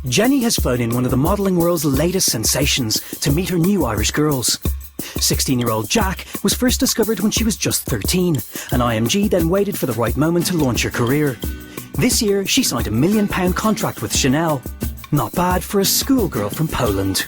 Jenny has flown in one of the modelling world's latest sensations to meet her new Irish girls. 16-year-old Jack was first discovered when she was just 13, and IMG then waited for the right moment to launch her career. This year, she signed a £1 million contract with Chanel. Not bad for a schoolgirl from Poland.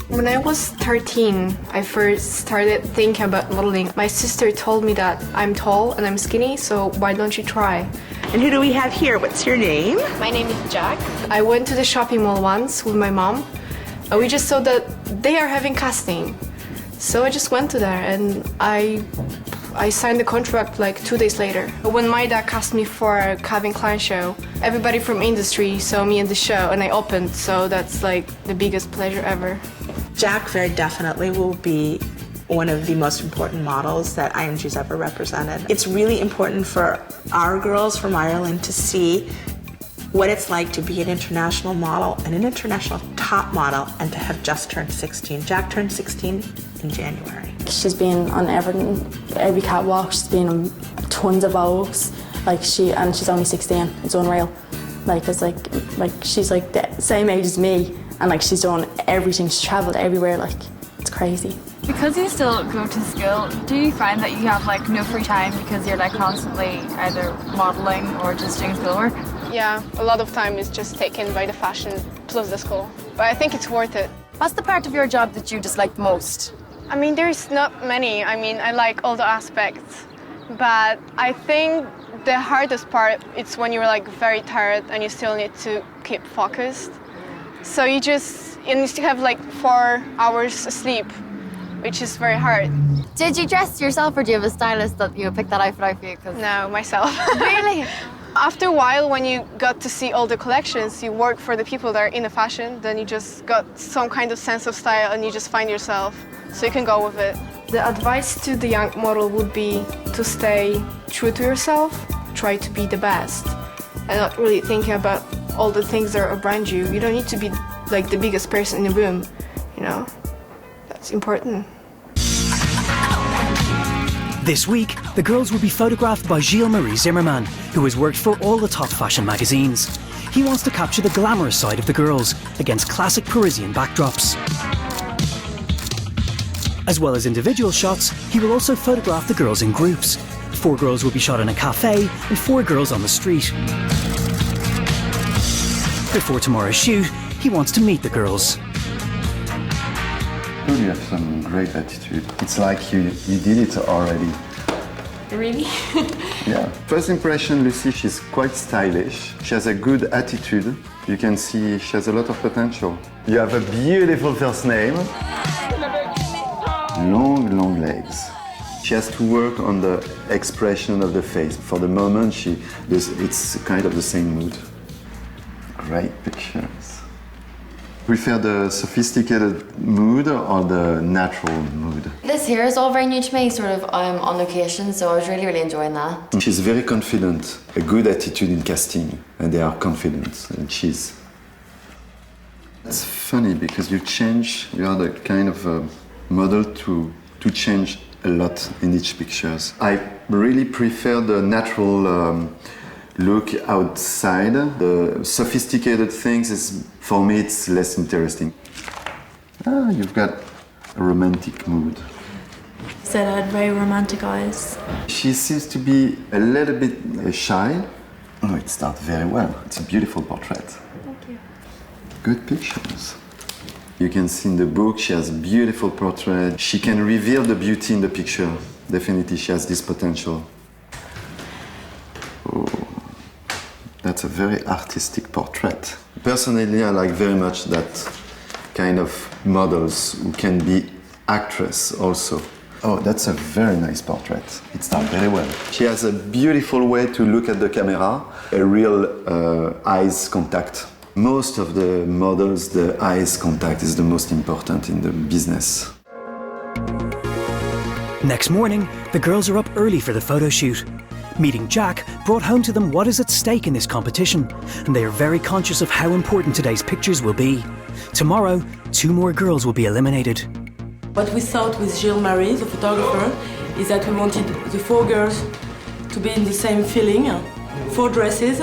When I was 13, I first started thinking about modeling. My sister told me that I'm tall and I'm skinny, so why don't you try? And who do we have here? What's your name? My name is Jack. I went to the shopping mall once with my mom. We just saw that they are having casting. So I just went to there and I signed the contract like 2 days later. When my dad cast me for a Calvin Klein show, everybody from industry saw me in the show and I opened, so that's like the biggest pleasure ever. Jack very definitely will be one of the most important models that IMG's ever represented. It's really important for our girls from Ireland to see what it's like to be an international model and an international top model and to have just turned 16. Jack turned 16 in January. She's been on every catwalk, she's been on tons of Vogues, and she's only 16, it's unreal. She's like the same age as me, and she's done everything, she's travelled everywhere, it's crazy. Because you still go to school, do you find that you have no free time because you're constantly either modelling or just doing schoolwork? Yeah, a lot of time is just taken by the fashion plus the school. But I think it's worth it. What's the part of your job that you dislike most? I mean, there's not many. I like all the aspects. But I think the hardest part is when you're very tired and you still need to keep focused. So you still have 4 hours sleep, which is very hard. Did you dress yourself or do you have a stylist that picked that outfit out for you? No, myself. Really? After a while, when you got to see all the collections, you work for the people that are in the fashion, then you just got some kind of sense of style and you just find yourself, so you can go with it. The advice to the young model would be to stay true to yourself, try to be the best, and not really thinking about all the things that are around you. You don't need to be the biggest person in the room, That's important. This week, the girls will be photographed by Gilles-Marie Zimmermann, who has worked for all the top fashion magazines. He wants to capture the glamorous side of the girls against classic Parisian backdrops. As well as individual shots, he will also photograph the girls in groups. 4 girls will be shot in a cafe and 4 girls on the street. Before tomorrow's shoot, he wants to meet the girls. You have some great attitude. It's like you did it already. Really? Yeah. First impression, Lucy, she's quite stylish. She has a good attitude. You can see she has a lot of potential. You have a beautiful first name. Long legs. She has to work on the expression of the face. For the moment, it's kind of the same mood. Great pictures. Prefer the sophisticated mood or the natural mood? This here is all very new to me, on location, so I was really enjoying that. She's very confident, a good attitude in casting, and they are confident, and she's... It's funny because you are the kind of model to change a lot in each pictures. I really prefer the natural look outside. The sophisticated things for me, it's less interesting. You've got a romantic mood. Said I had very romantic eyes. She seems to be a little bit shy. Oh, it starts very well. It's a beautiful portrait. Thank you. Good pictures. You can see in the book, she has a beautiful portrait. She can reveal the beauty in the picture. Definitely, she has this potential. Oh. That's a very artistic portrait. Personally, I like very much that kind of models who can be actress also. Oh, that's a very nice portrait. It's done very well. She has a beautiful way to look at the camera, a real eyes contact. Most of the models, the eyes contact is the most important in the business. Next morning, the girls are up early for the photo shoot. Meeting Jack brought home to them what is at stake in this competition, and they are very conscious of how important today's pictures will be. Tomorrow, 2 more girls will be eliminated. What we thought with Gilles-Marie, the photographer, is that we wanted the 4 girls to be in the same feeling, 4 dresses,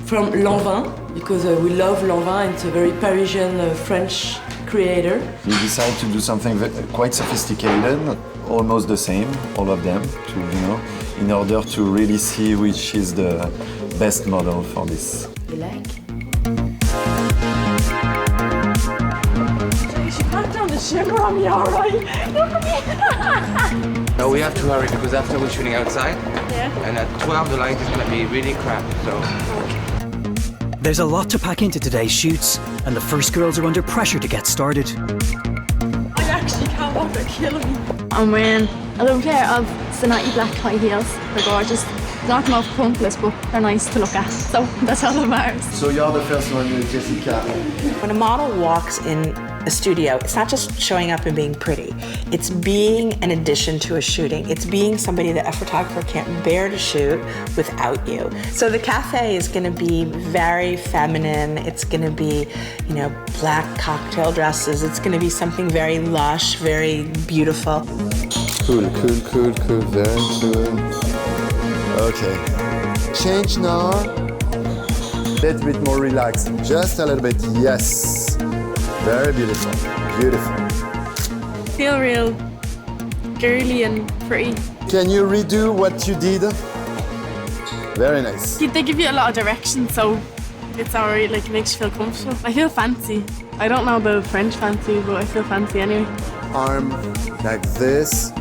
from Lanvin, because we love Lanvin. It's a very Parisian French creator. We decided to do something quite sophisticated, almost the same, all of them, in order to really see which is the best model for this. You like? She packed down the shimmer on me, all right? Look at me! No, we have to hurry because after we're shooting outside, and at 12 the light is going to be really crap, so... There's a lot to pack into today's shoots, and the first girls are under pressure to get started. I actually can't walk, they're killing me. I'm wearing a little pair of Sonati black high heels. They're gorgeous. They're not enough punkless, but they're nice to look at. So that's all that matters. So you're the first one, Jessica. When a model walks in a studio, it's not just showing up and being pretty. It's being an addition to a shooting. It's being somebody that a photographer can't bear to shoot without you. So the cafe is going to be very feminine. It's going to be, black cocktail dresses. It's going to be something very lush, very beautiful. Cool, very cool. Okay, change now. A little bit more relaxed, just a little bit, yes. Very beautiful, beautiful. Feel real girly and pretty. Can you redo what you did? Very nice. They give you a lot of direction, so it's alright, it makes you feel comfortable. I feel fancy. I don't know about French fancy, but I feel fancy anyway. Arm like this.